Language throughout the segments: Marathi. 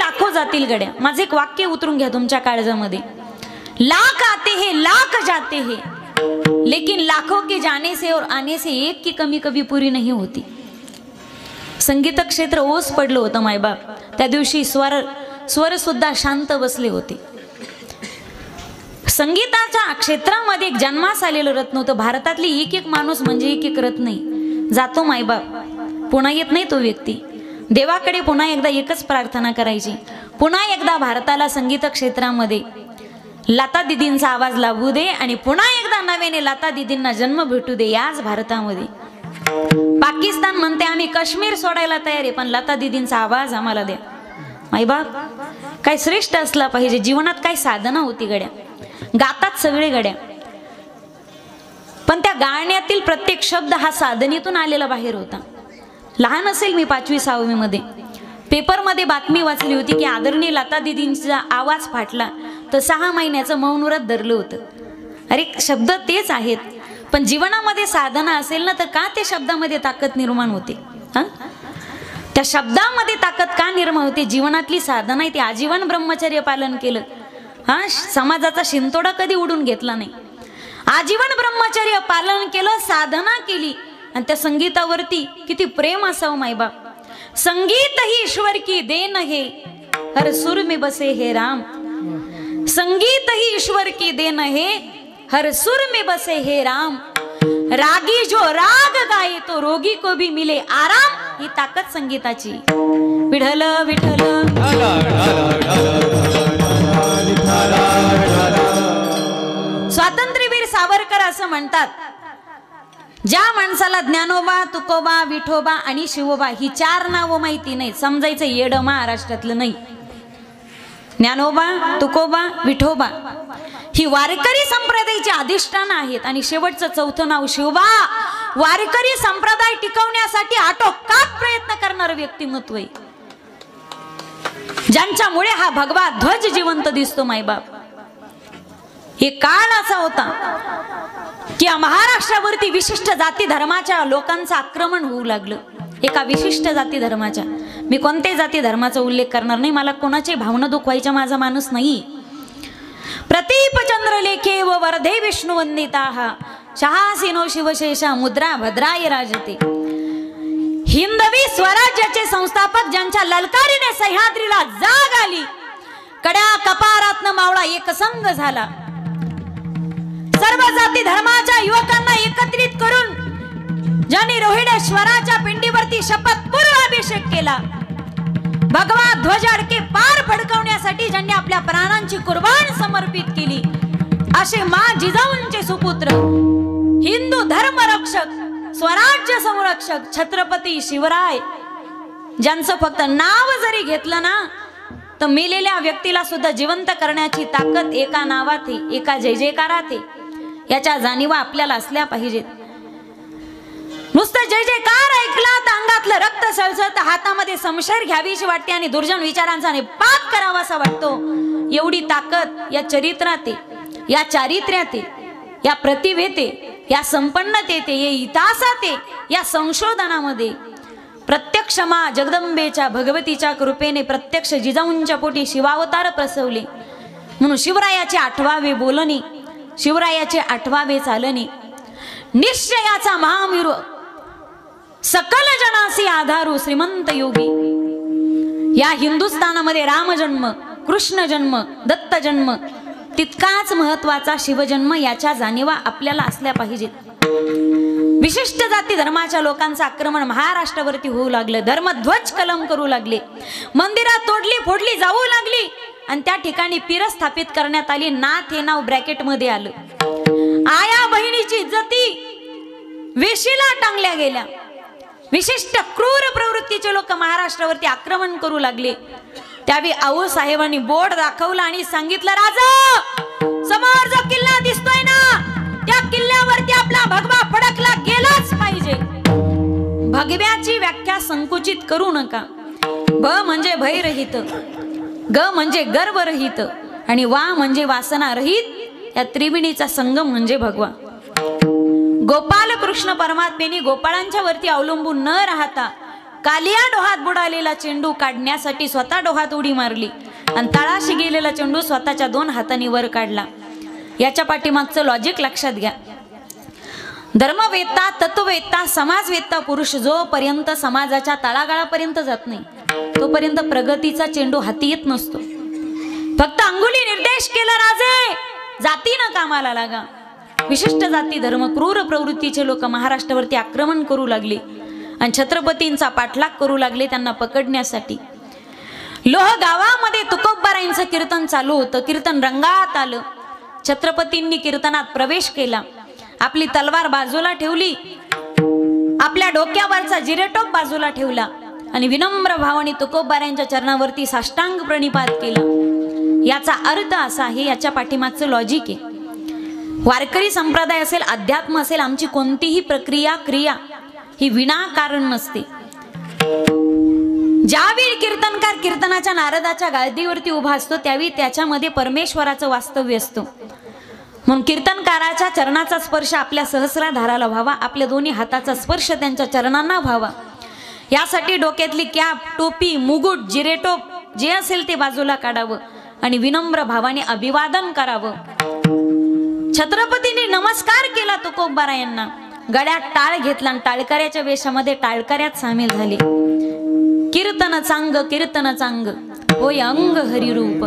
लाखो जातील गड्या. माझे एक वाक्य उतरून घ्या तुमच्या काळजामध्ये. लाख आते हैं लाख जाते हैं लेकिन लाखों के जाने से और आने से एक की कमी कभी पूरी नहीं होती. संगीत क्षेत्र ओस पडलं होतं मायबाप. त्या दिवशी स्वर सुद्धा शांत बसले होते. संगीताच्या क्षेत्रामध्ये एक जन्मास आलेलं रत्न होतं. भारतातली एक एक माणूस म्हणजे एक एक रत्न नाही. जातो मायबाप, पुन्हा येत नाही तो व्यक्ती. देवाकडे पुन्हा एकदा एकच प्रार्थना करायची, पुन्हा एकदा भारताला संगीत क्षेत्रामध्ये लता दीदींचा आवाज लाभू दे आणि पुन्हा एकदा नव्याने लता दीदींना जन्म भेटू दे याच भारतामध्ये. पाकिस्तान म्हणते आम्ही काश्मीर सोडायला तयार आहे, पण लता दीदींचा आवाज आम्हाला द्या. मायबाप काय श्रेष्ठ असला पाहिजे. जीवनात काय साधना होती गड्या. गातात सगळे गड्या, पण त्या गाण्यातील प्रत्येक शब्द हा साधनेतून आलेला बाहेर होता. लहान असेल मी 5वी 6वी मध्ये पेपरमध्ये बातमी वाचली होती की आदरणीय लता दीदींचा आवाज फाटला तर 6 महिन्याचं मौन व्रत धरलं होतं. अरे शब्द तेच आहेत, पण जीवनामध्ये साधना असेल ना तर का ते शब्दामध्ये ताकद निर्माण होते. त्या शब्दामध्ये ताकद का निर्माण होते. जीवनातली साधना आहे ती. आजीवन ब्रह्मचर्य पालन केलं, समाजाचा शिंतोडा कधी उडून घेतला नाही. आजीवन ब्रह्मचर्य पालन केलं, साधना केली आणि त्या संगीतावरती किती प्रेम असावं मायबाप. संगीत ही ईश्वर की देन है हर सुर में बसे हे राम. संगीत ही ईश्वर की देन है हर सुर में बसे हे राम. रागी जो राग गाए तो रोगी को भी मिले आराम. ही ताकद संगीताची. विठ्ठल विठ्ठल स्वातंत्र्यवीर सावरकर असं म्हणतात, ज्या माणसाला ज्ञानोबा, तुकोबा, विठोबा आणि शिवोबा ही 4 नावं माहिती नाही, समजायचं येड महाराष्ट्रातलं नाही. ज्ञानोबा, तुकोबा, विठोबा ही वारकरी संप्रदायाची अधिष्ठान आहेत आणि शेवटचं 4थं नाव शिवबा. वारकरी संप्रदाय टिकवण्यासाठी आटोकाट प्रयत्न करणारं व्यक्तिमत्व आहे, ज्यांच्यामुळे हा भगवा ध्वज जिवंत दिसतो मायबाप. हे काळ असा होता की महाराष्ट्रावरती विशिष्ट जाती धर्माच्या लोकांचं आक्रमण होऊ लागलं. एका विशिष्ट जाती धर्माच्या, मी कोणत्याही जाती धर्माचा उल्लेख करणार नाही, मला कोणाची भावना दुखवायचा माझा माणूस नाही. प्रतीप चंद्रलेखे व वर्धे विष्णू वंदिता शहासीनो शिवशेषा मुद्रा भद्राय राजते. हिंदवी स्वराज्याचे संस्थापक ज्यांच्या ललकारीने सह्याद्रीला जाग आली, कड्या कपारातनं मावळा एकसंग झाला. सर्व जाती धर्माच्या युवकांना एकत्रित करून ज्यांनी रोहिडेश्वराच्या पिंडीवरती शपथपूर्व अभिषेक केला, भगवा ध्वज अडके पार फडकवण्यासाठी ज्यांनी आपल्या प्राणांची कुर्बान समर्पित केली, असे मा जिजाऊंचे सुपुत्र, हिंदू धर्म रक्षक, स्वराज्य संरक्षक छत्रपती शिवराय, ज्यांचं फक्त नाव जरी घेतलं ना तर मेलेल्या व्यक्तीला सुद्धा जिवंत करण्याची ताकद एका नावात आहे, एका जय जयकारात आहे. याच्या जाणीवा आपल्याला असल्या पाहिजेत. नुसतं जय जयकार ऐकला तर अंगातलं रक्त सळसळत, हातामध्ये समशेर घ्यावीशी वाटते आणि दुर्जन विचारांचा निपात करावासा वाटतो. एवढी ताकद या चरित्रात आहे, या चारित्र्यात आहे, या प्रतिभेत आहे, या संपन्नतेत आहे, या इतिहासात आहे, या संशोधनामध्ये. प्रत्यक्ष मा जगदंबेच्या भगवतीच्या कृपेने प्रत्यक्ष जिजाऊंच्या पोटी शिवावतार प्रसवले. म्हणून शिवरायाचे 8वे बोलणे, शिवरायाचे 8वे चालणे, निश्चयाचा महावीर सकल जनासी आधारू श्रीमंत योगी. या हिंदुस्थानामध्ये रामजन्म, कृष्ण जन्म, दत्त जन्म तितकाच महत्वाचा शिवजन्म, याच्या जाणीवा आपल्याला असल्या पाहिजेत. विशिष्ट जाती धर्माच्या लोकांचं आक्रमण महाराष्ट्रावरती होऊ लागलं. धर्मध्वज कलम करू लागले, मंदिरात तोडली फोडली जाऊ लागली आणि त्या ठिकाणी पीर स्थापित करण्यात आली. नाथ हे नाव ब्रॅकेट मध्ये आलं. आया बहिणीची इज्जती वेशीला टांगल्या गेल्या. विशिष्ट क्रूर प्रवृत्तीचे लोक महाराष्ट्रावरती आक्रमण करू लागले. त्यावेळी आऊ साहेबांनी बोर्ड दाखवला आणि सांगितलं, राजा समोर जो किल्ला दिसतोय ना त्या किल्ल्यावरती आपला भगवा फडकला गेलाच पाहिजे. भगव्याची व्याख्या संकुचित करू नका. भ म्हणजे भयरहित, ग म्हणजे गर्वरहित आणि वा म्हणजे वासना रहित. या त्रिवेणीचा संगम म्हणजे भगवा. गोपाल कृष्ण परमात्मेने गोपाळांच्या वरती अवलंबून न राहता कालिया डोहात बुडालेला चेंडू काढण्यासाठी स्वतः डोहात उडी मारली आणि तळाशी गेलेला चेंडू स्वतःच्या 2 हातांनी वर काढला. याच्या पाठीमागचं लॉजिक लक्षात घ्या. धर्मवेत्ता, तत्ववेत्ता, समाजवेत्ता पुरुष जोपर्यंत समाजाच्या तळागाळापर्यंत जात नाही तोपर्यंत प्रगतीचा चेंडू हाती येत नसतो. फक्त अंगुली निर्देश केला, राजे जातीनं कामाला लागा. विशिष्ट जाती धर्म क्रूर प्रवृत्तीचे लोक महाराष्ट्रावरती आक्रमण करू लागले आणि छत्रपतींचा पाठलाग करू लागले त्यांना पकडण्यासाठी. लोह गावामध्ये तुकोबारायांचं कीर्तन चालू होतं. कीर्तन रंगात आलं. छत्रपतींनी कीर्तनात प्रवेश केला. आपली तलवार बाजूला ठेवली, आपल्या डोक्यावरचा जिरेटोप बाजूला ठेवला आणि विनम्र भावाने तुकोबारायांच्या चरणावरती साष्टांग प्रणिपात केला. याचा अर्थ असा आहे, याच्या पाठीमागचं लॉजिक आहे. वारकरी संप्रदाय असेल, अध्यात्म असेल, आमची कोणतीही प्रक्रिया क्रिया ही विनाकारण नसते. ज्यावेळी कीर्तनकार कीर्तनाच्या नारदाच्या गादीवरती उभा असतो त्यावेळी त्याच्यामध्ये परमेश्वराचं वास्तव्य असतं. म्हणून कीर्तनकाराच्या चरणाचा स्पर्श आपल्या सहस्राधाराला व्हावा, आपल्या दोन्ही हाताचा स्पर्श त्यांच्या चरणांना व्हावा. यासाठी डोक्यातली कॅप, टोपी, मुकुट, जिरेटोप जे असेल ते बाजूला काढावं आणि विनम्र भावाने अभिवादन करावं. छत्रपतींनी नमस्कार केला तुकोबारायांना. गळ्यात टाळ घेतला आणि टाळकऱ्याच्या वेशामध्ये टाळकऱ्यात सामील झाले. कीर्तन चांग, कीर्तन चांग, होय अंग हरिरूप,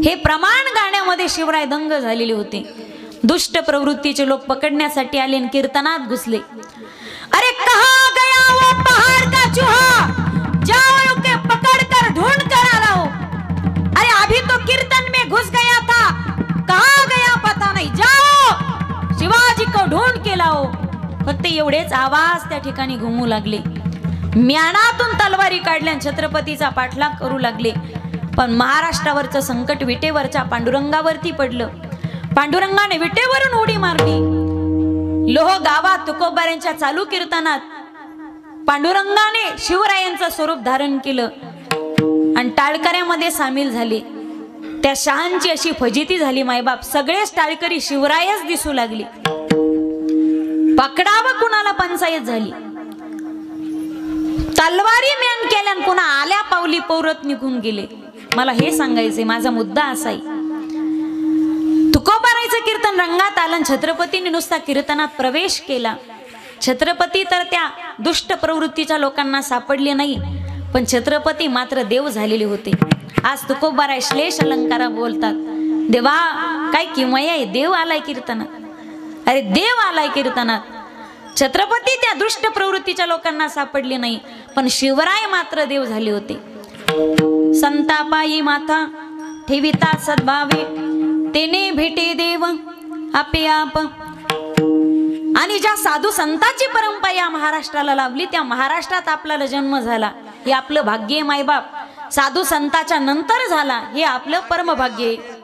हे प्रमाण गाण्यामध्ये शिवराय दंग झालेले होते. दुष्ट प्रवृत्तीचे लोक पकडण्यासाठी आले आणि कीर्तनात घुसले. अरे कहा गया वो पहाड़ का चूहा, जाओ के पकड़ कर ढूंढ कर आ लाओ. अरे अभी तो कीर्तन में घुस गया था, कहा गया पता नहीं, जाओ शिवाजी को ढूंढ के लाओ. फक्त एवढेच आवाज त्या ठिकाणी घुमू लागले. म्यानातून तलवारी काढल्या छत्रपतीचा पाठलाग करू लागले. पण महाराष्ट्रावरचं संकट विटेवरच्या पांडुरंगावरती पडलं. पांडुरंगाने विटेवरून उडी मारली. लोह गावात तुकोबारायांच्या चालू कीर्तनात पांडुरंगाने शिवरायांचं स्वरूप धारण केलं आणि टाळकऱ्यामध्ये सामील झाले. त्या शहांची अशी फजिती झाली मायबाप, सगळेच टाळकरी शिवरायच दिसू लागले. पकडावं कुणाला पंचायत झाली. तलवारी म्यान केल्या पुन्हा आल्या पावली पौरत निघून गेले. मला हे सांगायचंय, माझा मुद्दा असा आहे, तुकोबारायचं कीर्तन रंगात आलं. छत्रपतींनी नुसता कीर्तनात प्रवेश केला. छत्रपती तर त्या दुष्ट प्रवृत्तीच्या लोकांना सापडले नाही, पण छत्रपती मात्र देव झालेले होते. आज तुकोबाराय श्लेष अलंकारा बोलतात, देवा काय किमया आहे, देव आलाय कीर्तनात. अरे देव आलाय कीर्तनात. छत्रपती त्या दुष्ट प्रवृत्तीच्या लोकांना सापडले नाही, पण शिवराय मात्र देव झाले होते. संतापायी माथा ठेविता सद्भावे, तेने भेटे देव आपे आप. आणि ज्या साधू संतांची परंपरा या महाराष्ट्राला लाभली त्या महाराष्ट्रात आपल्याला जन्म झाला, हे आपलं भाग्य आहे मायबाप. साधू संताच्या नंतर झाला हे आपलं परम भाग्य आहे.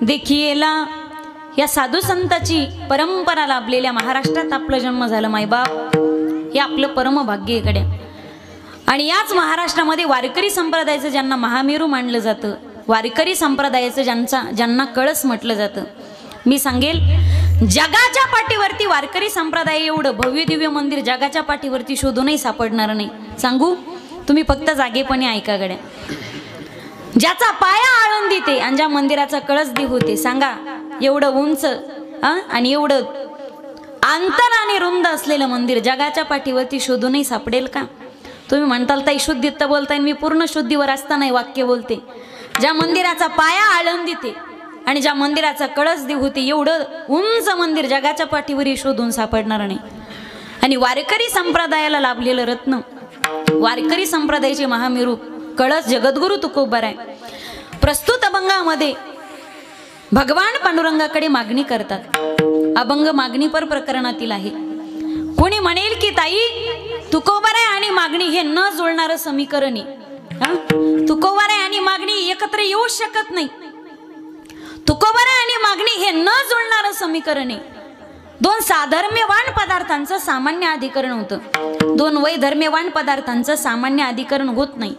देखिएला या साधू संतांची परंपरा लाभलेल्या महाराष्ट्रात आपला जन्म झाला मायबाप, हे आपलं परम भाग्य इकडे. आणि याच महाराष्ट्रामध्ये वारकरी संप्रदायाचं ज्यांना महामेरू मानलं जातं, वारकरी संप्रदायाचं ज्यांना कळस म्हटलं जातं, मी सांगेल जगाच्या पाठीवरती वारकरी संप्रदाय एवढं भव्य दिव्य मंदिर जगाच्या पाठीवरती शोधूनही सापडणार नाही. सांगू, तुम्ही फक्त जागेपणे ऐका गड्या. ज्याचा पाया आळंदीत आहे आणि ज्या मंदिराचा कळस देव होते, सांगा एवढं उंच आणि एवढं अंतर आणि रुंद असलेलं मंदिर जगाच्या पाठीवरती शोधूनही सापडेल का? तुम्ही म्हणताल ताई शुद्धीत बोलताय, मी पूर्ण शुद्धीवर असताना वाक्य बोलते. ज्या मंदिराचा पाया आळंदीत आहे आणि ज्या मंदिराचा कळस देव होते, एवढं उंच मंदिर जगाच्या पाठीवरही शोधून सापडणार नाही. आणि वारकरी संप्रदायाला लाभलेलं रत्न, वारकरी संप्रदायाचे महामेरू कळस जगद्गुरु तुकोबाराय प्रस्तुत अभंगामध्ये भगवान पांडुरंगाकडे मागणी करतात. अभंग मागणीपर प्रकरणातील आहे. कोणी म्हणेल की ताई तुकोबाराय आणि मागणी हे न जुळणारं समीकरण आहे. तुकोबाराय आणि मागणी एकत्र येऊ शकत नाही. तुकोबाराय आणि मागणी हे न जुळणारं समीकरण आहे. दोन साधर्म्यवान पदार्थांचं सामान्य अधिकरण होतं, दोन वैधर्म्यवान पदार्थांचं सामान्य अधिकरण होत नाही.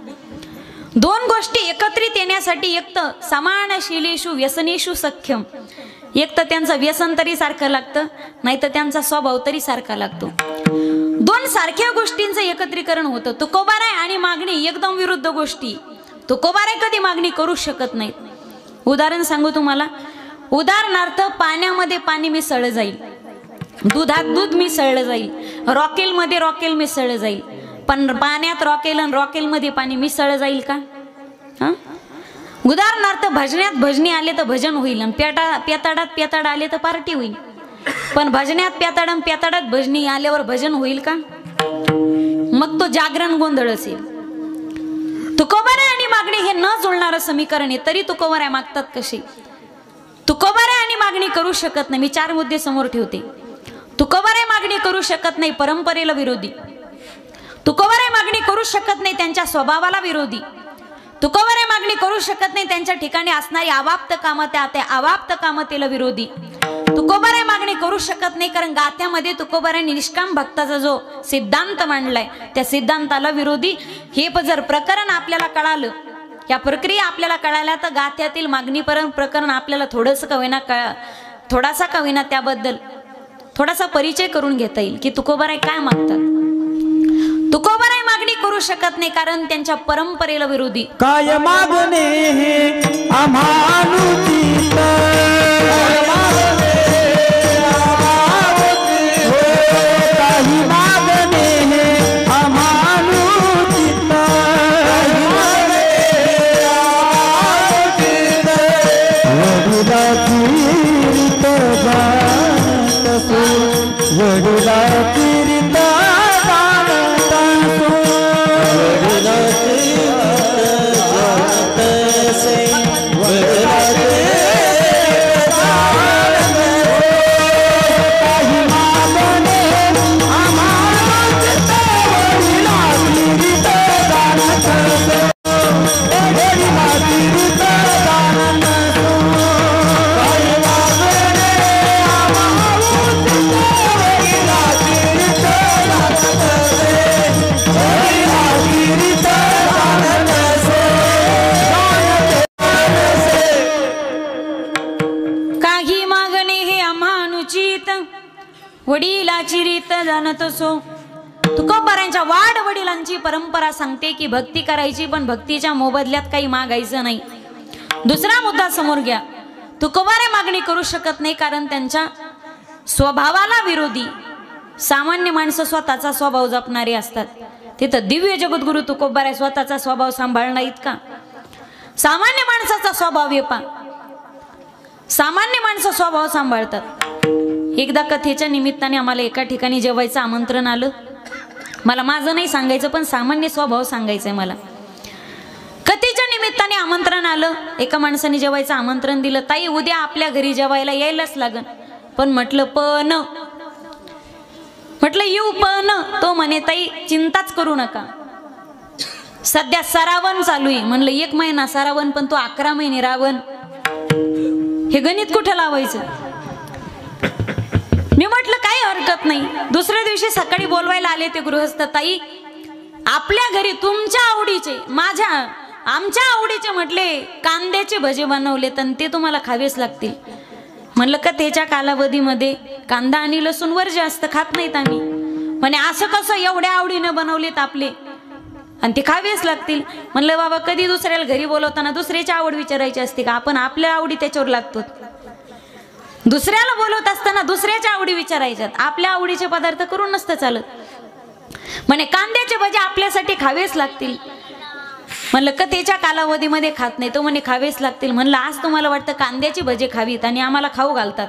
दोन गोष्टी एकत्रित येण्यासाठी एक तर समानशीलेषु व्यसनेषु सख्यम, एक तर त्यांचं व्यसन तरी सारखं लागतं, नाही तर त्यांचा स्वभाव तरी सारखा लागतो. दोन सारख्या गोष्टींचं एकत्रीकरण होतं. तुकोबाराय आणि मागणी एकदम विरुद्ध गोष्टी. तुकोबाराय कधी मागणी करू शकत नाहीत. उदाहरण सांगू तुम्हाला. उदाहरणार्थ पाण्यामध्ये पाणी मिसळलं जाईल, दुधात दूध मिसळलं जाईल, रॉकेलमध्ये रॉकेल मिसळलं जाईल, पण पाण्यात रॉकेल आणि रॉकेलमध्ये पाणी मिसळलं जाईल का? उदाहरणार्थ भजण्यात भजनी आले तर भजन होईल आणि पेताडात आले तर पार्टी होईल, पण भजण्यात पेताडात भजनी आल्यावर भजन होईल का? मग तो जागरण गोंधळ असेल. तुकोबाराय आणि मागणी हे न जुळणारं समीकरण आहे. तरी तुकोबाराय मागतात कसे? तुकोबाराय आणि मागणी करू शकत नाही. मी 4 मुद्दे समोर ठेवते. तुकोबाराय मागणी करू शकत नाही परंपरेला विरोधी. तुकोबाराय मागणी करू शकत नाही त्यांच्या स्वभावाला विरोधी. तुकोबाराय मागणी करू शकत नाही त्यांच्या ठिकाणी असणारी आवाप्त कामता, त्या आवाप्त कामतेला विरोधी. तुकोबाराय मागणी करू शकत नाही कारण गाथ्यामध्ये तुकोबारायांनी निष्काम भक्ताचा जो सिद्धांत मांडलाय त्या सिद्धांताला विरोधी. हे जर प्रकरण आपल्याला कळालं, या प्रक्रिया आपल्याला कळाल्या, तर गाथ्यातील मागणी प्रकरण आपल्याला थोडासा का होईना त्याबद्दल थोडासा परिचय करून घेता येईल की तुकोबाराय काय मागतात. तुकोबाराय मागणी करू शकत नाही कारण त्यांच्या परंपरेला विरोधी. काय मागणे आम्हानुचित, काही मागणे आम्हानुचित, वडिलाची रीत जाणत असो. तुकोबारायांच्या वाड वडिलांची परंपरा सांगते की भक्ती करायची पण भक्तीच्या मोबदल्यात काही मागायचं नाही. दुसरा मुद्दा समोर घ्या. तुकोबाराय मागणी करू शकत नाही कारण त्यांच्या स्वभावाला विरोधी. सामान्य माणसं स्वतःचा स्वभाव जपणारे असतात. तिथं दिव्य जगद्गुरु तुकोबाराय स्वतःचा स्वभाव सांभाळणार का? सामान्य माणसाचा स्वभाव येपा, सामान्य माणसं स्वभाव सांभाळतात. एकदा कथेच्या निमित्ताने आम्हाला एका ठिकाणी जेवायचं आमंत्रण आलं. मला माझं नाही सांगायचं पण सामान्य स्वभाव सांगायचंय मला. कथेच्या निमित्ताने आमंत्रण आलं. एका माणसाने जेवायचं आमंत्रण दिलं. ताई उद्या आपल्या घरी जेवायला यायलाच लागन. पण म्हटलं येऊ पण. तो म्हणे ताई चिंताच करू नका, सध्या सरावन चालू आहे. म्हणलं 1 महिना सरावन पण तो 11 महिने रावण. हे गणित कुठं लावायचं? मी म्हटलं काही हरकत नाही. दुसऱ्या दिवशी सकाळी बोलवायला आले ते गृहस्थ. ताई आपल्या घरी तुमच्या आवडीचे, माझ्या आमच्या आवडीचे म्हटले कांद्याचे भजे बनवलेत आणि ते तुम्हाला खावेच लागतील. म्हणलं का त्याच्या कालावधीमध्ये कांदा आणि लसूण वर्ज्य असतं, खात नाहीत आम्ही. म्हणे असं कसं, एवढ्या आवडीनं बनवलेत आपले आणि ते खावेच लागतील. म्हणलं बाबा, कधी दुसऱ्याला घरी बोलवताना दुसऱ्याची आवड विचारायची असते का? आपण आपल्या आवडी त्याच्यावर लागतो. दुसऱ्याला बोलवत असताना दुसऱ्याच्या आवडी विचारायच्यात, आपल्या आवडीचे पदार्थ करून नसतं चालत. म्हणे कांद्याचे भजे आपल्यासाठी खावेच लागतील. म्हणलं का त्याच्या कालावधीमध्ये खात नाही, तो म्हणे खावेच लागतील. म्हणलं आज तुम्हाला वाटतं कांद्याची भजे खावीत आणि आम्हाला खाऊ घालतात,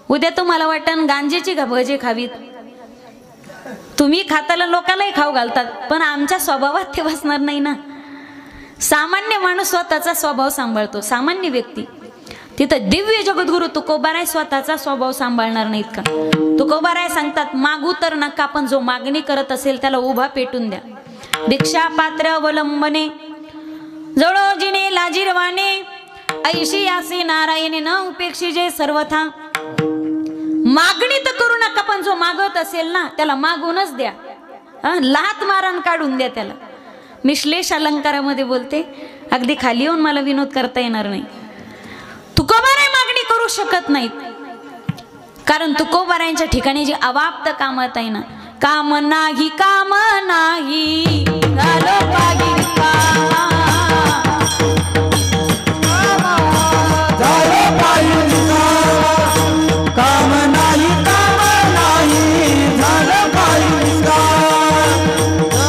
उद्या तुम्हाला वाटतं गांजेची भजे खावीत. तुम्ही खाताला लोकांनाही खाऊ घालतात, पण आमच्या स्वभावात ते बसणार नाही ना. सामान्य माणूस स्वतःचा स्वभाव सांभाळतो, सामान्य व्यक्ती. तिथं दिव्य जगद्गुरु तुकोबाराय स्वतःचा स्वभाव सांभाळणार नाहीत का? तुकोबाराय सांगतात, मागू तर नका, पण जो मागणी करत असेल त्याला उभा पेटून द्या. दीक्षा पात्र अवलंबने जळोजिने लाजीरवाने ऐशी असे नारायणे न उपेक्षिजे सर्वथा. मागणी तर करू नका, पण जो मागत असेल ना त्याला मागूनच द्या. लात मारण काढून द्या त्याला. मी श्लेष अलंकारामध्ये बोलते, अगदी खाली येऊन मला विनोद करता येणार नाही. तुकोबाराय मागणी करू शकत नाहीत, कारण तुकोबारायांच्या ठिकाणी जी अवाप्त कामत आहे ना, काम नाही काम नाही झालो पागी रिकामा. काम नाही काम नाही झालं पायी निष्काम.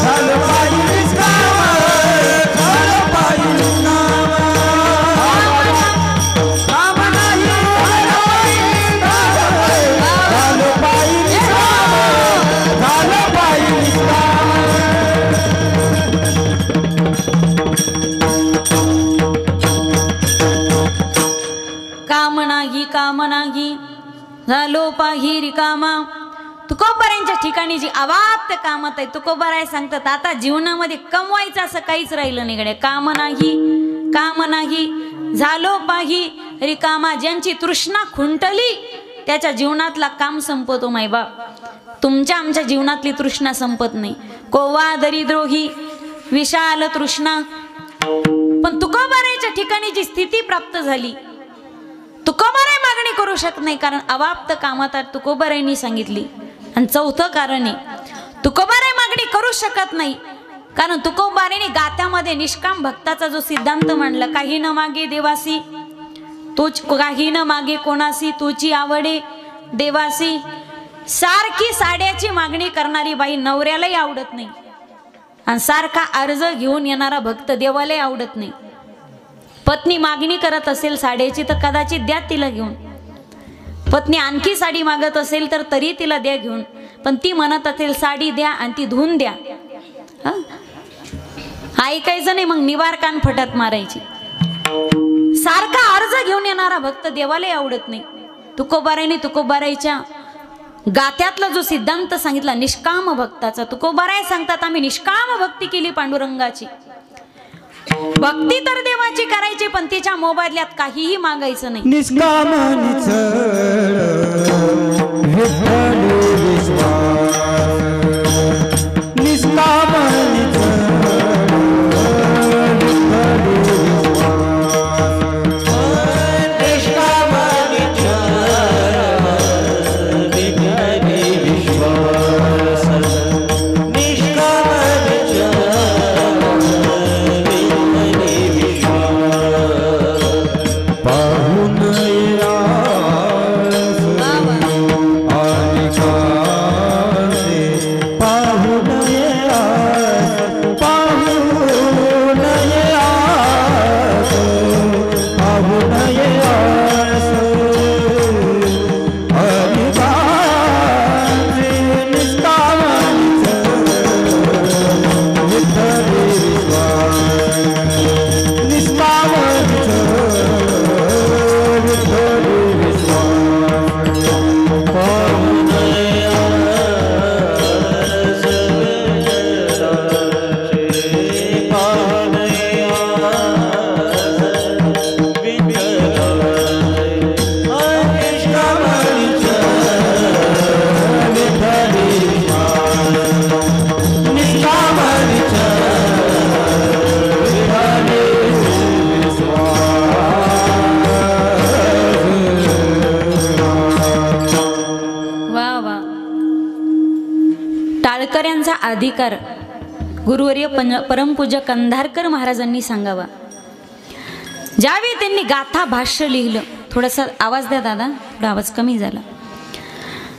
झालं पायी निष्काम. झालं पायी निष्काम. काम नाही झालं पायी निष्काम. झालं पायी निष्काम. काम नाही काम नाही झालो पाही रिकामा. तुकोबारायांच्या ठिकाणी जी अवाप्त कामत आहे, तुकोबाराय सांगतात आता जीवनामध्ये कमवायचं असं काहीच राहिलं नाही गड्या. काम नाही झालो पाही रिकामा. ज्यांची तृष्णा खुंटली त्याच्या जीवनातला काम संपतो मायबाप. तुमच्या आमच्या जीवनातली तृष्णा संपत नाही. कोवा दरिद्रोही विशाल तृष्णा. पण तुकोबारायच्या ठिकाणी जी स्थिती प्राप्त झाली, तुकोबाराय मागणी करू शकत नाही, कारण अवाप्त कामात तुकोबारायांनी सांगितली. आणि चौथं कारण आहे, तुकोबाराय मागणी करू शकत नाही, कारण तुकोबारायांनी गात्यामध्ये निष्काम भक्ताचा जो सिद्धांत मांडला, काही न मागे देवासी तूच, काही न मागे कोणासी तुझी आवडे देवासी. सारखी साड्याची मागणी करणारी बाई नवऱ्यालाही आवडत नाही, आणि सारखा अर्ज घेऊन येणारा भक्त देवालाही आवडत नाही. पत्नी मागणी करत असेल साड्याची तर कदाचित द्या तिला घेऊन. पत्नी आणखी साडी मागत असेल तर तरी तिला द्या घेऊन. पण ती म्हणत असेल साडी द्या आणि ती धुवून द्या, ऐकायचं नाही, मग निवार कान फटात मारायची. सारखा अर्ज घेऊन येणारा भक्त देवालाही आवडत नाही. तुकोबारायांनी तुकोबारायच्या गात्यातला जो सिद्धांत सांगितला निष्काम भक्ताचा, तुकोबाराय सांगतात आम्ही निष्काम भक्ती केली पांडुरंगाची. भक्ती तर देवाची करायची, पण तिच्या मोबदल्यात काहीही मागायचं नाही. निष्काम निष्काम टाळकऱ्यांचा अधिकार गुरुवर्य परमपूज्य कंधारकर महाराजांनी सांगावा. ज्यावेळी त्यांनी गाथा भाष्य लिहिलं, थोडासा आवाज द्या दादा, थोडा आवाज कमी झाला.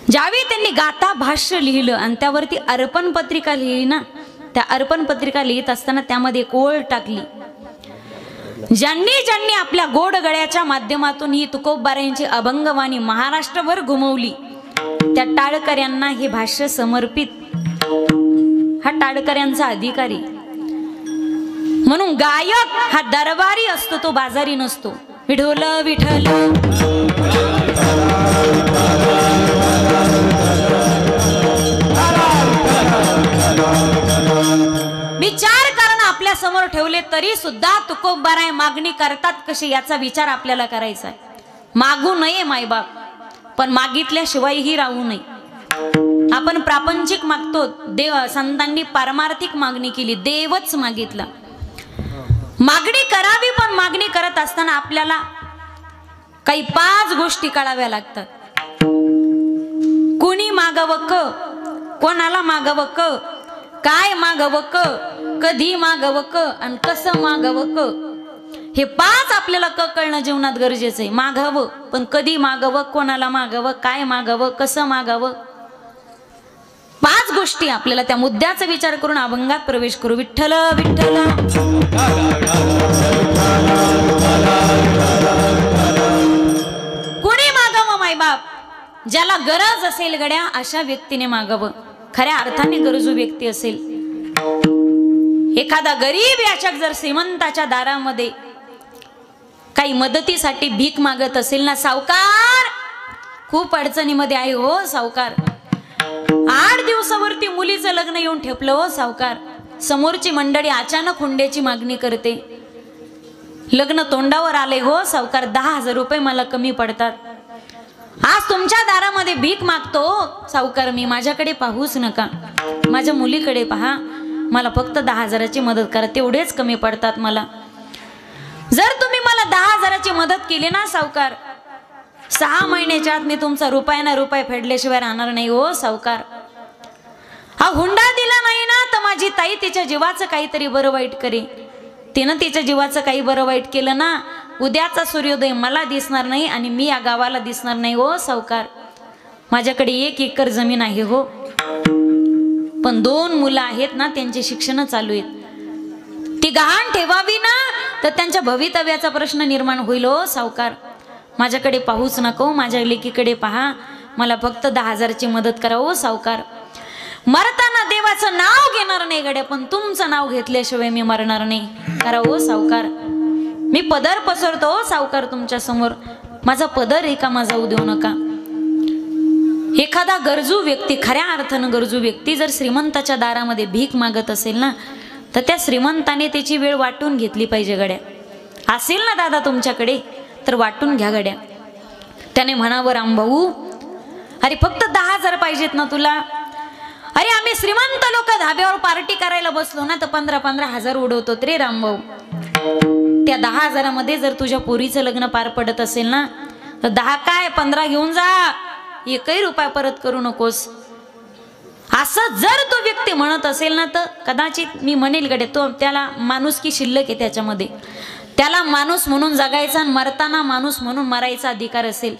ज्यावेळी त्यांनी गाथा भाष्य लिहिलं आणि त्यावरती अर्पण पत्रिका लिहिली ना, त्या अर्पण पत्रिका लिहित असताना त्यामध्ये एक ओळ टाकली, ज्यांनी ज्यांनी आपल्या गोड गळ्याच्या माध्यमातून ही तुकोबारायांची अभंगवाणी महाराष्ट्रभर घुमवली त्या टाळकऱ्यांना हे भाष्य समर्पित. हा टाळकऱ्यांचा अधिकारी. म्हणून गायक हा दरबारी असतो, तो बाजारी नसतो. विठोल विठ्ठल मी 4 कारण आपल्या समोर ठेवले तरी सुद्धा तुकोबाराय मागणी करतात कशी याचा विचार आपल्याला करायचा आहे. मागू नये मायबाप, पण मागितल्याशिवायही राहू नये. आपण प्रापंचिक मागतो, देव संतांनी पारमार्थिक मागणी केली, देवच मागितला. मागणी करावी, पण मागणी करत असताना आपल्याला काही 5 गोष्टी कळाव्या लागतात. कुणी मागावं क, कोणाला मागावं क, काय मागावं क, कधी मागावं क, आणि कसं मागावं क. हे 5 आपल्याला क कळणं जीवनात गरजेचं आहे. मागावं, पण कधी मागावं, कोणाला मागावं, काय मागावं, कसं मागावं. 5 गोष्टी आपल्याला त्या मुद्द्याचा विचार करून अभंगात प्रवेश करू. विठ्ठल विठ्ठल कुणी मागावं मायबाप, ज्याला गरज असेल गड्या अशा व्यक्तीने मागावं. खऱ्या अर्थाने गरजू व्यक्ती असेल. एखादा गरीब याचक जर श्रीमंताच्या दारामध्ये काही मदतीसाठी भीक मागत असेल ना, सावकार खूप अडचणीमध्ये आहे हो सावकार, 8 दिवसावरती मुलीचं लग्न येऊन ठेपलं हो सावकार, समोरची मंडळी अचानक हुंड्याची मागणी करते, लग्न तोंडावर आले हो सावकार, 10,000 रुपये मला कमी पडतात, आज तुमच्या दारामध्ये भीक मागतो सावकार मी, माझ्याकडे पाहूच नका, माझ्या मुलीकडे पहा, मला फक्त 10,000ची मदत करा, तेवढेच कमी पडतात मला. जर तुम्ही मला 10,000ची मदत केली ना सावकार, 6 महिन्याच्या आत मी तुमचा रुपया ना रुपये फेडल्याशिवाय राहणार नाही हो सावकार. हा हुंडा दिला नाही ना तर माझी ताई तिच्या जीवाचं काहीतरी बरं वाईट करे, तिनं तिच्या जीवाचं काही बरं वाईट केलं ना, उद्याचा सूर्योदय मला दिसणार नाही आणि मी या गावाला दिसणार नाही हो सावकार. माझ्याकडे 1 एकर जमीन आहे हो, पण 2 मुलं आहेत ना, त्यांचे शिक्षण चालू आहेत, ती गहाण ठेवावी ना तर त्यांच्या भवितव्याचा प्रश्न निर्माण होईल हो सावकार. माझ्याकडे पाहूच नको, माझ्या लेकीकडे पहा, मला फक्त 10,000ची मदत करा हो सावकार. मरताना देवाचं नाव घेणार नाही गड्या, पण तुमचं नाव घेतल्याशिवाय मी मरणार नाही, करा हो सावकार. मी पदर पसरतो हो सावकार तुमच्या समोर, माझा पदर रिकामा जाऊ देऊ नका. एखादा गरजू व्यक्ती, खऱ्या अर्थानं गरजू व्यक्ती जर श्रीमंताच्या दारामध्ये भीक मागत असेल ना, तर त्या श्रीमंताने त्याची वेळ वाटून घेतली पाहिजे गड्या. असेल ना दादा तुमच्याकडे तर वाटून घ्या गड्या. त्याने म्हणावं, रामभाऊ अरे फक्त 10,000 पाहिजेत ना तुला, अरे आम्ही श्रीमंत लोक धाब्यावर पार्टी करायला बसलो ना तर 15,000 उडवतो रे रामभाऊ. त्या 10,000मध्ये जर तुझ्या पोरीचं लग्न पार पडत असेल ना तर 10 काय 15 घेऊन जा, 1ही रुपया परत करू नकोस. असं जर तो व्यक्ती म्हणत असेल ना तर कदाचित मी म्हणेल गडे, तो त्याला माणुसकी शिल्लक आहे त्याच्यामध्ये, त्याला माणूस म्हणून जगायचा आणि मरताना माणूस म्हणून मरायचा अधिकार असेल.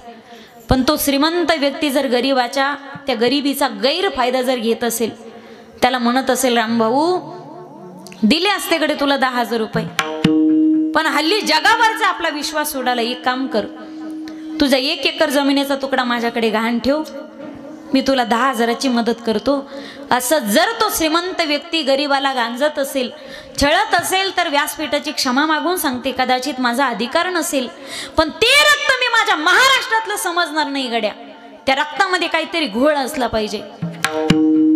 पण तो श्रीमंत व्यक्ती जर गरिबाच्या त्या गरिबीचा गैरफायदा जर घेत असेल, त्याला म्हणत असेल, रामभाऊ दिले असते कडे तुला 10,000 रुपये, पण हल्ली जगावरचा आपला विश्वास सोडायला एक काम कर, तुझा 1 एकर जमिनीचा तुकडा माझ्याकडे गहाण ठेव, मी तुला 10,000ची मदत करतो. असं जर तो श्रीमंत व्यक्ती गरिबाला गांजत असेल, छळत असेल, तर व्यासपीठाची क्षमा मागून सांगते, कदाचित माझा अधिकार नसेल, पण ते रक्त मी माझ्या महाराष्ट्रातलं समजणार नाही गड्या. त्या रक्तामध्ये काहीतरी घोळ असला पाहिजे.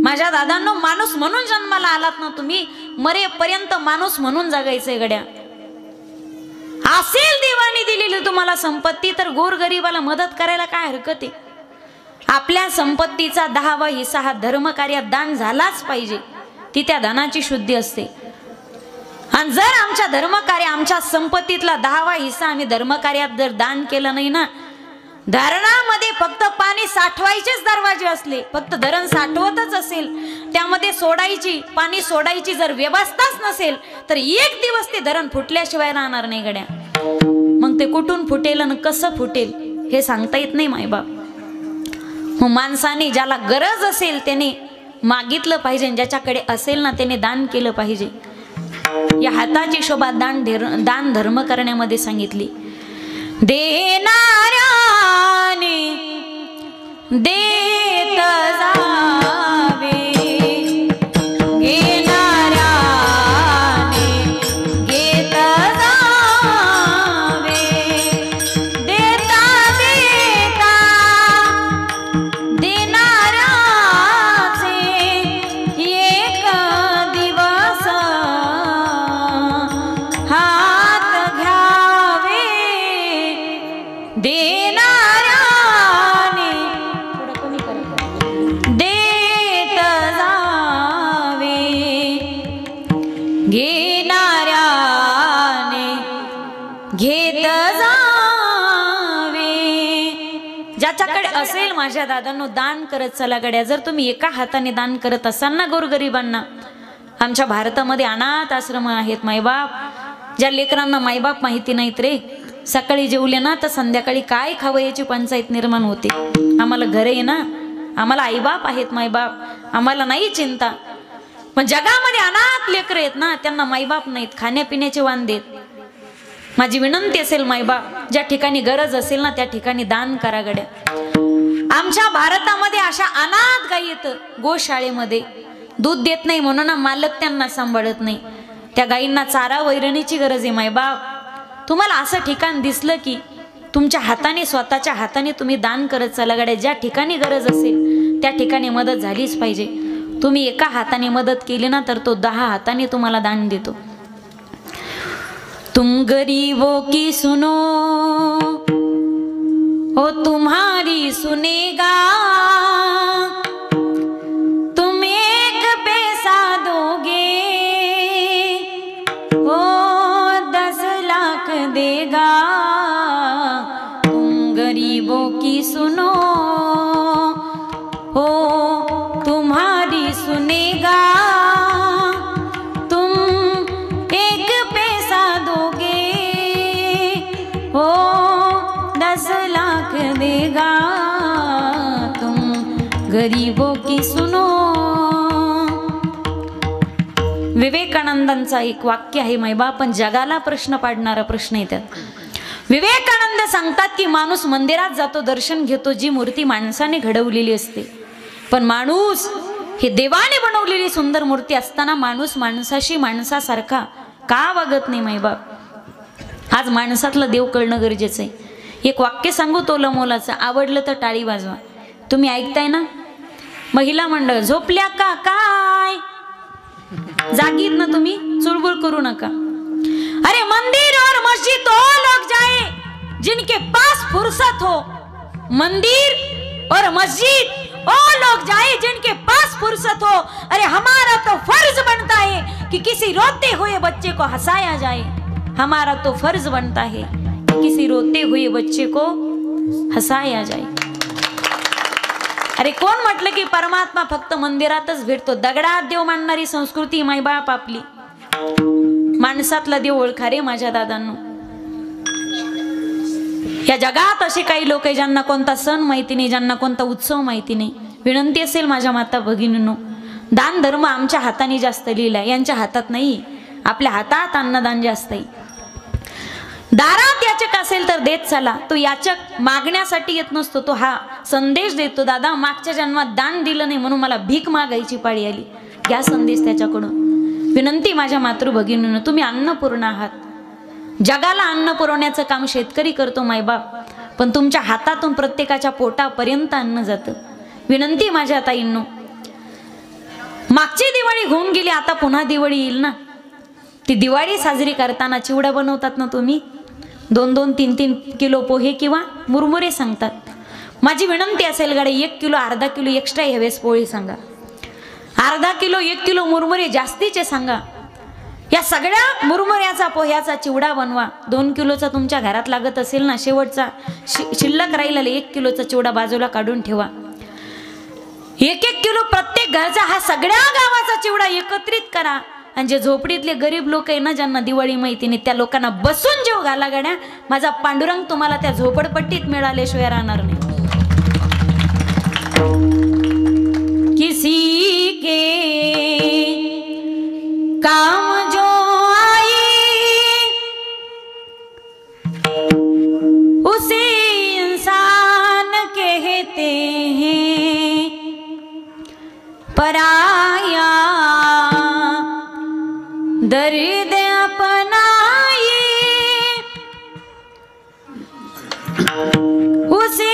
माझ्या दादांनो, माणूस म्हणून जन्माला आलात ना तुम्ही, मरेपर्यंत माणूस म्हणून जगायचंय गड्या. असेल देवाने दिलेली तुम्हाला संपत्ती तर गोरगरिबाला मदत करायला काय हरकत आहे. आपल्या संपत्तीचा 10वा हिस्सा हा धर्मकार्यात दान झालाच पाहिजे, ती त्या दानाची शुद्धी असते. आणि जर आमच्या धर्मकार्य, आमच्या संपत्तीतला 10वा हिस्सा आम्ही धर्मकार्यात जर दान केलं नाही ना, धरणामध्ये फक्त पाणी साठवायचेच दरवाजे असले, फक्त धरण साठवतच असेल, त्यामध्ये पाणी सोडायची जर व्यवस्थाच नसेल तर एक दिवस ते धरण फुटल्याशिवाय राहणार नाही गड्या. मग ते कुठून फुटेल आणि कसं फुटेल हे सांगता येत नाही मायबाप. मग माणसाने ज्याला गरज असेल त्याने मागितलं पाहिजे, ज्याच्याकडे असेल ना त्याने दान केलं पाहिजे. या हाताची शोभा दान धर्म करण्यामध्ये सांगितली. देणाऱ्याने देत जावे, घेणाऱ्याने घेत जावे, देता देता देणाऱ्याचे एक दिवस हात घ्यावे. देणाऱ्याने देत जावे, घेणाऱ्याने घेत जावे. ज्याच्याकडे असेल माझ्या दादांनो दान करत चला गड्या. जर तुम्ही एका हाताने दान करत असाल ना गोरगरिबांना, आमच्या भारतामध्ये अनाथ आश्रम आहेत मायबाप, ज्या लेकरांना मायबाप माहिती नाहीत रे, सकाळी जेवले ना तर संध्याकाळी काय खावं याची पंचायत निर्माण होते. आम्हाला घर आहे ना, आम्हाला आईबाप आहेत मायबाप, आम्हाला नाही चिंता. पण जगामध्ये अनाथ लेकर आहेत ना, त्यांना मायबाप नाहीत, खाण्यापिण्याचे वांदेत. माझी विनंती असेल मायबाप, ज्या ठिकाणी गरज असेल ना त्या ठिकाणी दान करा गड्या. आमच्या भारतामध्ये अशा अनाथ गायी आहेत गोशाळेमध्ये, दूध देत नाही म्हणून मालक त्यांना सांभाळत नाही. त्या गायींना चारा वैरणीची गरज आहे मायबाप. तुम्हाला असं ठिकाण दिसलं की तुमच्या हाताने स्वतःच्या हाताने तुम्ही दान करत चला गड्या. ज्या ठिकाणी गरज असेल त्या ठिकाणी मदत झालीच पाहिजे. तुम्ही एका हाताने मदत केली ना तर तो 10 हाताने तुम्हाला दान देतो. तुम गरीबों की सुनो ओ तुम्हारी सुनेगा, तुम एक पैसा दोगे ओ 10 लाख देगा. तुम गरीबों की सुनो ओ तुम्हारी सुनेगा, तुम एक पैसा दोगे ओ 10 लाख देगा. तुम गरीबों की सुनो. विवेकानंदांचा एक वाक्य आहे मायबाप, पण जगाला प्रश्न पाडणारा प्रश्न आहे त्यात. विवेकानंद सांगतात की माणूस मंदिरात जातो, दर्शन घेतो, जी मूर्ती माणसाने घडवलेली असते, पण माणूस ही देवाने बनवलेली सुंदर मूर्ती असताना माणूस माणसाशी माणसासारखा का वागत नाही मायबाप. आज माणसातला देव कळणं गरजेचं आहे. एक वाक्य सांगू तोला मोलाचं, आवडलं तर टाळी वाजवा. तुम्ही ऐकताय ना? महिला मंडळ झोपल्या का काय? जागीत ना तुम्ही, चुळबुळ करू नका. अरे मंदिर और मस्जिद वो लोग जाए जिनके पास फुर्सत हो, मंदिर और मस्जिद वो लोग जाए जिनके पास फुर्सत हो. अरे हमारा तो फर्ज बनता है कि किसी रोते हुए बच्चे को हंसाया जाए. हमारा तो फर्ज बनता है कि किसी रोते हुए बच्चे को हंसाया जाए. अरे कोण म्हटलं की परमात्मा फक्त मंदिरातच भेटतो? दगडात देव मानणारी संस्कृती मायबाप आपली. माणसातला देव ओळखा रे माझ्या दादांनो. या जगात असे काही लोक आहे ज्यांना कोणता सण माहिती नाही, ज्यांना कोणता उत्सव माहिती नाही. विनंती असेल माझ्या माता भगिनींनो, दान धर्म आमच्या हाताने जास्त लिहिलाय, यांच्या हातात नाही. आपल्या हातात अन्नदान जास्त आहे. दारात याचक असेल तर देत चला. तो याचक मागण्यासाठी येत नसतो, तो हा संदेश देतो, दादा मागच्या जन्मात दान दिलं नाही म्हणून मला भीक मागायची पाळी आली. घ्या संदेश त्याच्याकडून. विनंती माझ्या मातृभगिनींनो, तुम्ही अन्नपूर्णा आहात. जगाला अन्न पुरवण्याचं काम शेतकरी करतो मायबाप, पण तुमच्या हातातून प्रत्येकाच्या पोटापर्यंत अन्न जातं. विनंती माझ्या ताईंनो, मागची दिवाळी होऊन गेली, आता पुन्हा दिवाळी येईल ना. ती दिवाळी साजरी करताना चिवडा बनवतात ना तुम्ही, 2-2, 3-3 किलो पोहे किंवा मुरमुरे सांगतात. माझी विनंती असेल गाडी 1 किलो अर्धा किलो एक्स्ट्रा ह्यावेळेस पोळी सांगा. अर्धा किलो 1 किलो मुरमुरे जास्तीचे सांगा. या सगळ्या मुरमुऱ्याचा पोह्याचा चिवडा बनवा. 2 किलोचा तुमच्या घरात लागत असेल ना, शेवटचा शिल्लक राहिलेला 1 किलोचा चिवडा बाजूला काढून ठेवा. 1-1 किलो प्रत्येक घरचा हा सगळ्या गावाचा चिवडा एकत्रित करा. आणि जे झोपडीतले गरीब लोक आहे ना, ज्यांना दिवाळी माहिती नाही, त्या लोकांना बसून जेव घाला गड्या. माझा पांडुरंग तुम्हाला त्या झोपडपट्टीत मिळाल्याशिवाय राहणार नाही. किसी के काम जो आई उसे इंसान कहते हैं, पराया दर्द अपनाए उसे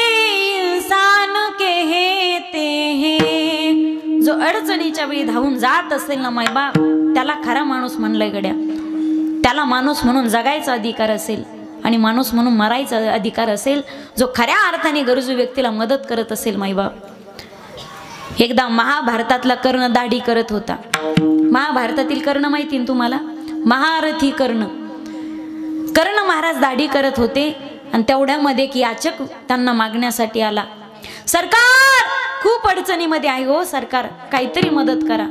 इंसान कहते हैं. जो अडचणीच्या वेळी धावून जात असेल ना मायबाप, त्याला खरा माणूस म्हणलंय गड्या. त्याला माणूस म्हणून जगायचा अधिकार असेल आणि माणूस म्हणून मरायचा अधिकार असेल, जो खऱ्या अर्थाने गरजू व्यक्तीला मदत करत असेल मायबाप. एकदा महाभारतातला कर्ण दाढी करत होता. महाभारतातील कर्ण माहिती ना तुम्हाला, महारथी कर्ण. कर्ण महाराज दाढी करत होते आणि तेवढ्यामध्ये एक याचक त्यांना मागण्यासाठी आला. सरकार खूप अडचणीमध्ये आहे हो सरकार, काहीतरी मदत करा.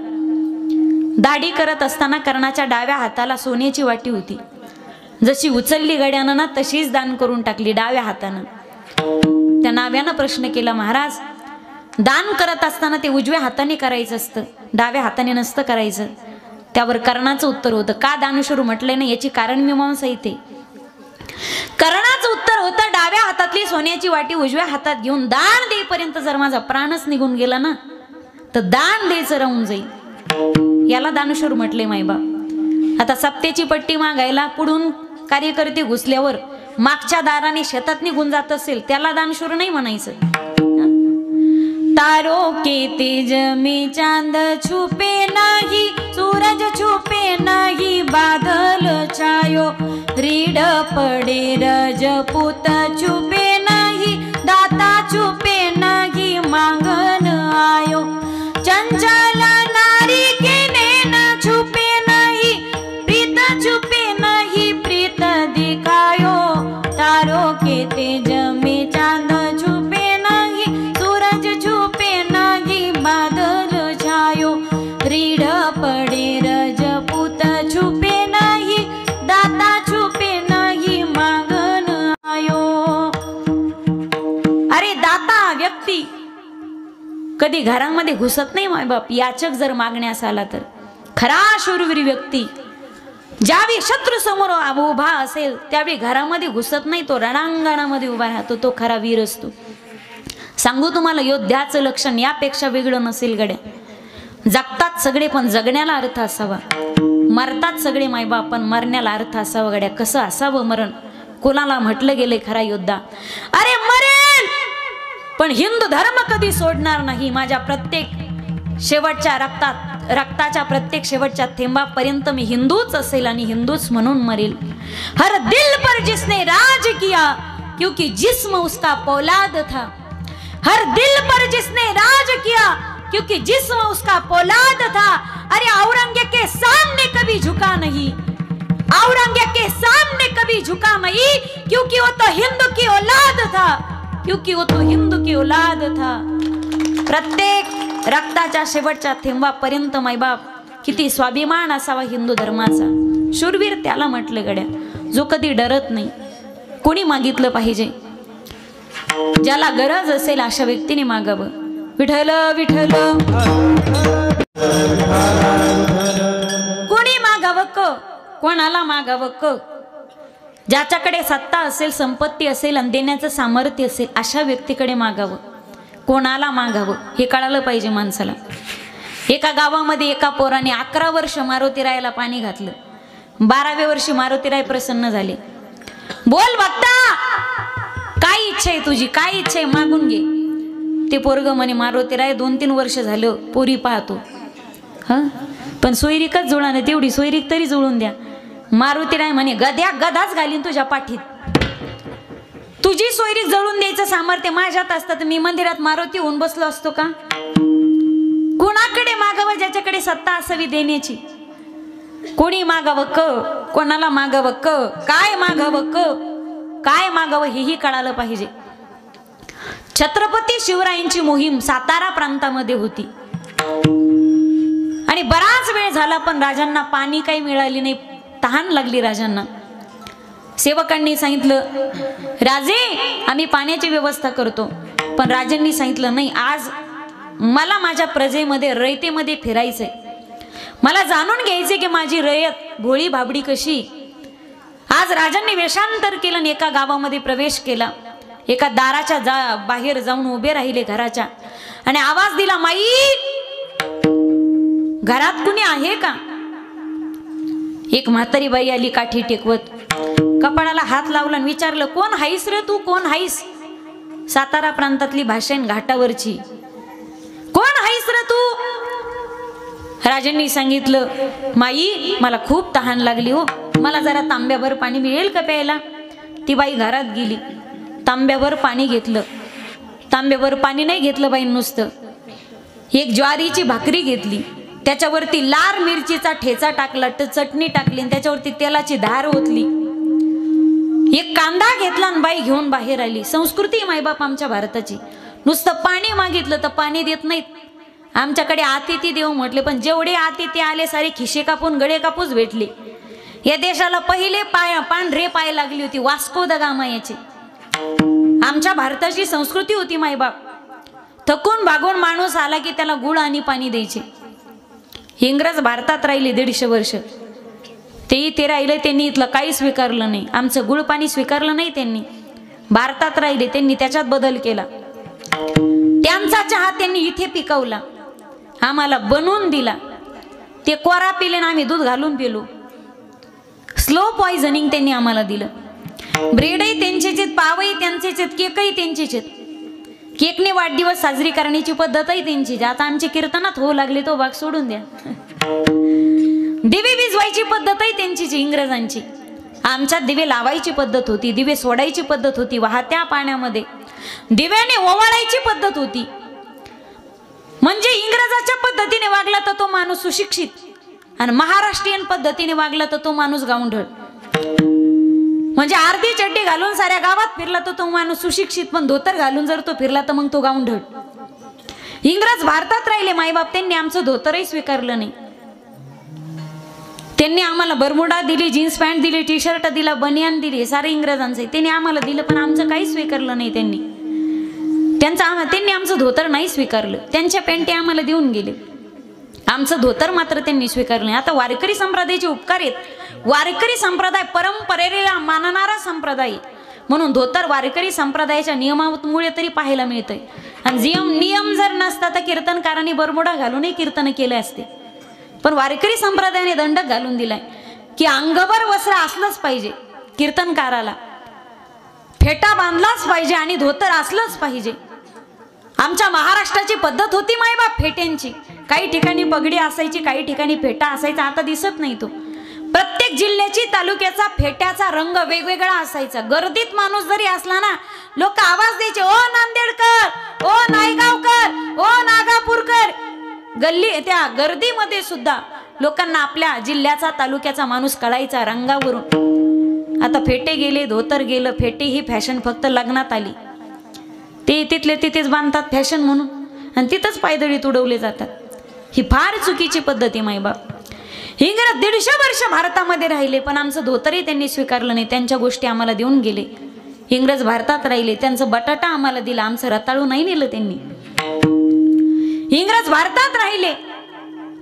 दाढी करत असताना कर्णाच्या डाव्या हाताला सोन्याची वाटी होती. जशी उचलली गड्यानं ना, तशीच दान करून टाकली डाव्या हातानं. त्या नाव्यानं प्रश्न केला, महाराज दान करत असताना ते उजव्या हाताने करायचं असतं, डाव्या हाताने नसतं करायचं. त्यावर कर्णाचं उत्तर होतं, का दानशूर म्हटलंय ना, याची कारण मीमांसा इथे. कर्णाचं उत्तर होतं, डाव्या हातातली सोन्याची वाटी उजव्या हातात घेऊन दान देईपर्यंत जर माझा प्राणच निघून गेला ना, तर दान द्यायचं राहून जाईल. याला दानशूर म्हटले मायबाप. आता सप्तेची पट्टी मागायला पुढून कार्यकर्ते घुसल्यावर मागच्या दाराने शेतात निघून जात असेल, त्याला दानशूर नाही म्हणायचं. तारों के तेज में चांद छुपे नहीं, सूरज छुपे नहीं, बादल छायो रीड पड़े, रजपूत छुपे नहीं, दाता छुपे नहीं, मांगन आयो, चंचल नारी के नैन छुपे नहीं, प्रीत छुपे नहीं, प्रीत दिखायो. तारों के तेज में चांद छुपे नहीं, सूरज छुपे नहीं, बादल छायो रीड पड़े, रजपूत छुपे नहीं, दाता छुपे नहीं, मांगन आयो. अरे दाता व्यक्ती कधी घरामध्ये घुसत नाही मायबाप. याचक जर मागण्यास आला तर खरा शूरवीर व्यक्ती ज्यावेळी शत्रू समोर उभा असेल त्यावेळी घरामध्ये घुसत नाही, तो रणांगणामध्ये उभा राहतो, तो खरा वीर असतो. सांगू तुम्हाला, योद्ध्याचं लक्षण यापेक्षा वेगळं नसेल गड्या. जगतात सगळे पण जगण्याला अर्थ असावा, मरतात सगळे मायबाप पण मरण्याला अर्थ असावा गड्या. कसं असावं मरण, कोणाला म्हटलं गेलंय खरा योद्धा? अरे मरेल पण हिंदू धर्म कधी सोडणार नाही. माझ्या प्रत्येक शेवटच्या रक्ताच्या प्रत्येक शेवटच्या थेंबापर्यंत मी हिंदूच असेल आणि हिंदूच म्हणून मरेल. हर दिल पर जिसने राज किया क्योंकि जिस्म उसका पौलाद था. हर दिल पर जिसने राज किया क्योंकि जिस्म उसका पौलाद था. अरे औरंगजेब के सामने कभी झुका नहीं, औरंगजेब के सामने कभी झुका नहीं, क्योंकि वो तो हिंदू की औलाद था, क्योंकि वो तो हिंदू की औलाद था. प्रत्येक रक्ताच्या शेवटच्या थेंबापर्यंत मायबाप किती स्वाभिमान असावा हिंदू धर्माचा. शूरवीर त्याला म्हटलं गड्या, जो कधी डरत नाही. कोणी मागितलं पाहिजे? ज्याला गरज असेल अशा व्यक्तीने मागावं. विठ्ठल विठ्ठल कोणी मागावं क, कोणाला मागावं क? ज्याच्याकडे सत्ता असेल, संपत्ती असेल आणि देण्याचं सामर्थ्य असेल अशा व्यक्तीकडे मागावं. कोणाला मागावं हे कळालं पाहिजे माणसाला. एका गावामध्ये एका पोराने 11 वर्ष मारुतीरायाला पाणी घातलं. 12व्या वर्षी मारुतीराय प्रसन्न झाले. बोल भक्ता, काय इच्छा आहे तुझी, काय इच्छा आहे मागून घे. ते पोरग म्हणे, मारुतीराय 2-3 वर्ष झालं पोरी पाहतो, हा पण सोयरीकच जुळा नाही, तेवढी सोयरीक तरी जुळून द्या. मारुतीराय म्हणे, गद्या गदाच घालीन तुझ्या पाठीत. तुझी सोयरीक जळून द्यायचं सामर्थ्य माझ्यात असतं तर मी मंदिरात मारुती होऊन बसलो असतो का? कुणाकडे मागावं? ज्याच्याकडे सत्ता असावी देण्याची. कोणी मागावं क, कोणाला मागावं क, काय मागावं क, काय मागावं हेही कळालं पाहिजे. छत्रपती शिवरायांची मोहीम सातारा प्रांतामध्ये होती आणि बराच वेळ झाला पण राजांना पाणी काही मिळाले नाही. तहान लागली राजांना. सेवकांनी सांगितलं, राजे आम्ही पाण्याची व्यवस्था करतो. पण राजांनी सांगितलं, नाही, आज मला माझ्या प्रजेमध्ये रयतेमध्ये फिरायचंय. मला जाणून घ्यायचे की माझी रयत भोळी भाबडी कशी. आज राजांनी वेषांतर केलं आणि एका गावामध्ये प्रवेश केला. एका दाराच्या बाहेर जाऊन उभे राहिले घराच्या आणि आवाज दिला, माई घरात कुणी आहे का. एक म्हातारी बाई आली काठी टेकवत, कपाळाला हात लावला आणि विचारलं, कोण हाईस रे तू, कोण हाईस. सातारा प्रांतातली भाषा घाटावरची. कोण हाईस रे तू. राजांनी सांगितलं, माई मला खूप तहान लागली हो, मला जरा तांब्याभर पाणी मिळेल का प्यायला. ती बाई घरात गेली, तांब्याभर पाणी घेतलं. तांब्याभर पाणी नाही घेतलं बाई, नुसतं एक ज्वारीची भाकरी घेतली, त्याच्यावरती लाल मिरचीचा ठेचा टाकला, चटणी टाकली आणि त्याच्यावरती तेलाची धार ओतली. एक कांदा घेतला आणि बाई घेऊन बाहेर आली. संस्कृती मायबाप आमच्या भारताची. नुसतं पाणी मागितलं तर पाणी देत नाहीत. आमच्याकडे आतिथी देव म्हटले, पण जेवढे आतिथी आले सारे खिशे कापून गळे कापूस भेटले. या देशाला पहिले पांढरे पाय लागली होती वास्को द गामा याची. आमच्या भारताची संस्कृती होती मायबाप. थकून भागून माणूस आला की त्याला गुळ आणि पाणी द्यायचे. इंग्रज भारतात राहिले 150 वर्ष. तेही ते राहिले, त्यांनी इथलं काही स्वीकारलं नाही. आमचं गुळ पाणी स्वीकारलं नाही त्यांनी. भारतात राहिले, त्यांनी त्याच्यात बदल केला. त्यांचा चहा त्यांनी इथे पिकवला, आम्हाला बनवून दिला. ते कोरा पिले ना आम्ही दूध घालून पिलो. स्लो पॉइझनिंग त्यांनी आम्हाला दिलं. ब्रेडही त्यांचेच आहेत, पावही त्यांचेच आहेत, केकही त्यांचेच आहेत. केकने वाढदिवस साजरी करण्याची पद्धतही त्यांचीच. आता आमचे कीर्तनात होऊ लागले तो भाग सोडून द्या. दिवे विजवायची पद्धतही त्यांचीच, इंग्रजांची. आमच्यात दिवे लावायची पद्धत होती, दिवे सोडायची पद्धत होती, वाहत्या पाण्यामध्ये दिव्याने ओवाळायची पद्धत होती. म्हणजे इंग्रजाच्या पद्धतीने वागला तर तो माणूस सुशिक्षित आणि महाराष्ट्रीयन पद्धतीने वागला तर तो माणूस गावंढळ. म्हणजे अर्धी चड्डी घालून साऱ्या गावात फिरला तर तो माणूस सुशिक्षित, पण धोतर घालून जर तो फिरला तर मग तो गावंढळ. इंग्रज भारतात राहिले मायबाप, त्यांनी आमचं धोतरही स्वीकारलं नाही. त्यांनी आम्हाला बरमुडा दिली, जीन्स पॅन्ट दिली, टी शर्ट दिला, बनियान दिली, सारे इंग्रजांचे त्यांनी आम्हाला दिलं, पण आमचं काही स्वीकारलं नाही त्यांनी. त्यांनी आमचं धोतर नाही स्वीकारलं. त्यांच्या पॅन्टी आम्हाला देऊन गेले, आमचं धोतर मात्र त्यांनी स्वीकारलं नाही. आता वारकरी संप्रदायाचे उपकार आहेत. वारकरी संप्रदाय परंपरेला मानणारा संप्रदाय, म्हणून धोतर वारकरी संप्रदायाच्या नियमामुळे तरी पाहायला मिळतंय. आणि नियम जर नसता तर कीर्तनकारांनी बरमुडा घालूनही कीर्तन केले असते. पण वारकरी संप्रदायाने दंडक घालून दिलाय की अंगभर वस्त्र असलंच पाहिजे, कीर्तनकाराला फेटा बांधलाच पाहिजे आणि धोतर असलंच पाहिजे. आमच्या महाराष्ट्राची पद्धत होती मायबाप फेट्यांची. काही ठिकाणी पगडी असायची, काही ठिकाणी फेटा असायचा. आता दिसत नाही तो. प्रत्येक जिल्ह्याची तालुक्याचा फेट्याचा रंग वेगवेगळा असायचा. गर्दीत माणूस जरी असला ना, लोक आवाज द्यायचे, ओ नांदेडकर, ओ नायगावकर, ओ नागापूरकर. त्या गर्दीमध्ये सुद्धा लोकांना आपल्या जिल्ह्याचा तालुक्याचा माणूस कळायचा रंगावरून. आता फेटे गेले, धोतर गेलं. फेटे ही फॅशन फक्त लग्नात आली. ते तिथले तिथेच बांधतात फॅशन म्हणून आणि तिथंच पायदळी तुडवले जातात. ही फार चुकीची पद्धत आहे मायबाप. इंग्रज 150 वर्ष भारतामध्ये राहिले, पण आमचं धोतरही त्यांनी स्वीकारलं नाही. त्यांच्या गोष्टी आम्हाला देऊन गेले. इंग्रज भारतात राहिले, त्यांचं बटाटा आम्हाला दिला, आमचं रताळू नाही नेलं त्यांनी. इंग्रज भारतात राहिले,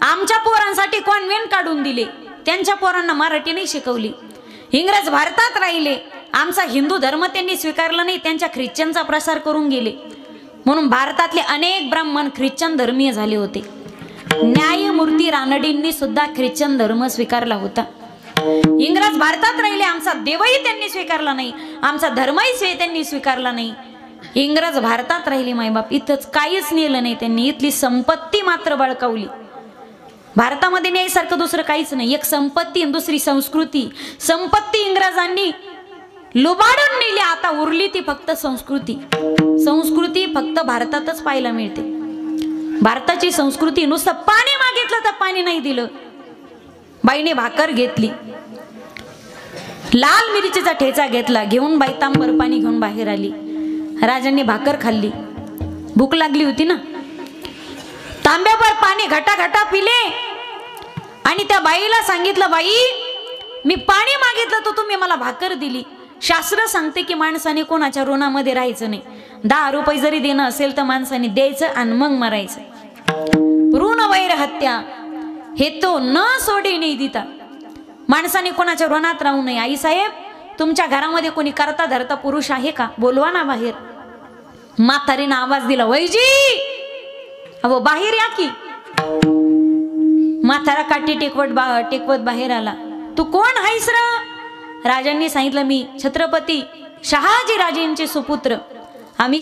आमच्या पोरांसाठी कॉन्व्हेंट काढून दिले, त्यांच्या पोरांना मराठी नाही शिकवली. इंग्रज भारतात राहिले, आमचा हिंदू धर्म त्यांनी स्वीकारला नाही, त्यांच्या ख्रिश्चनचा प्रसार करून गेले. म्हणून भारतातले अनेक ब्राह्मण ख्रिश्चन धर्मीय झाले होते. न्यायमूर्ती रानडेंनी सुद्धा ख्रिश्चन धर्म स्वीकारला होता. इंग्रज भारतात राहिले, आमचा देवही त्यांनी स्वीकारला नाही, आमचा धर्मही त्यांनी स्वीकारला नाही. इंग्रज भारतात राहिले मायबाप, इथंच काहीच नेलं नाही त्यांनी. इथली संपत्ती मात्र बळकावली. भारतामध्ये न्यायसारखं दुसरं काहीच नाही. एक संपत्ती आणि दुसरी संस्कृती. संपत्ती इंग्रजांनी लुबाडून नेली, आता उरली ती फक्त संस्कृती. संस्कृती फक्त भारतातच पाहायला मिळते. भारताची संस्कृती नुसतं पाणी मागितलं तर पाणी नाही दिलं. बाईने भाकर घेतली, लाल मिरचीचा ठेचा घेतला, घेऊन बाई तांबर पाणी घेऊन बाहेर आली. राजांनी भाकर खाल्ली, भूक लागली होती ना. तांब्यावर पाणी घटाघटा पिले आणि त्या बाईला सांगितलं, बाई मी पाणी मागितलं तर तुम्ही मला भाकर दिली. शास्त्र सांगते की माणसाने कोणाच्या ऋणामध्ये राहायचं नाही. 10 रुपये जरी देणं असेल तर माणसाने द्यायचं आणि मग मरायचं. ऋण वैर हत्या हे तो न सोडी नाही दिता. माणसाने कोणाच्या ऋणात राहू नये. आई साहेब, तुमच्या घरामध्ये कोणी करता धरता पुरुष आहे का? बोलवा ना बाहेर. म्हातारीनं आवाज दिला, वैजी अहो बाहेर या की. म्हातारा काठी टेकवत बाहेर आला. तू कोण आहेस र? राजांनी सांगितलं, मी छत्रपती शहाजी राजेंचे सुपुत्र. आम्ही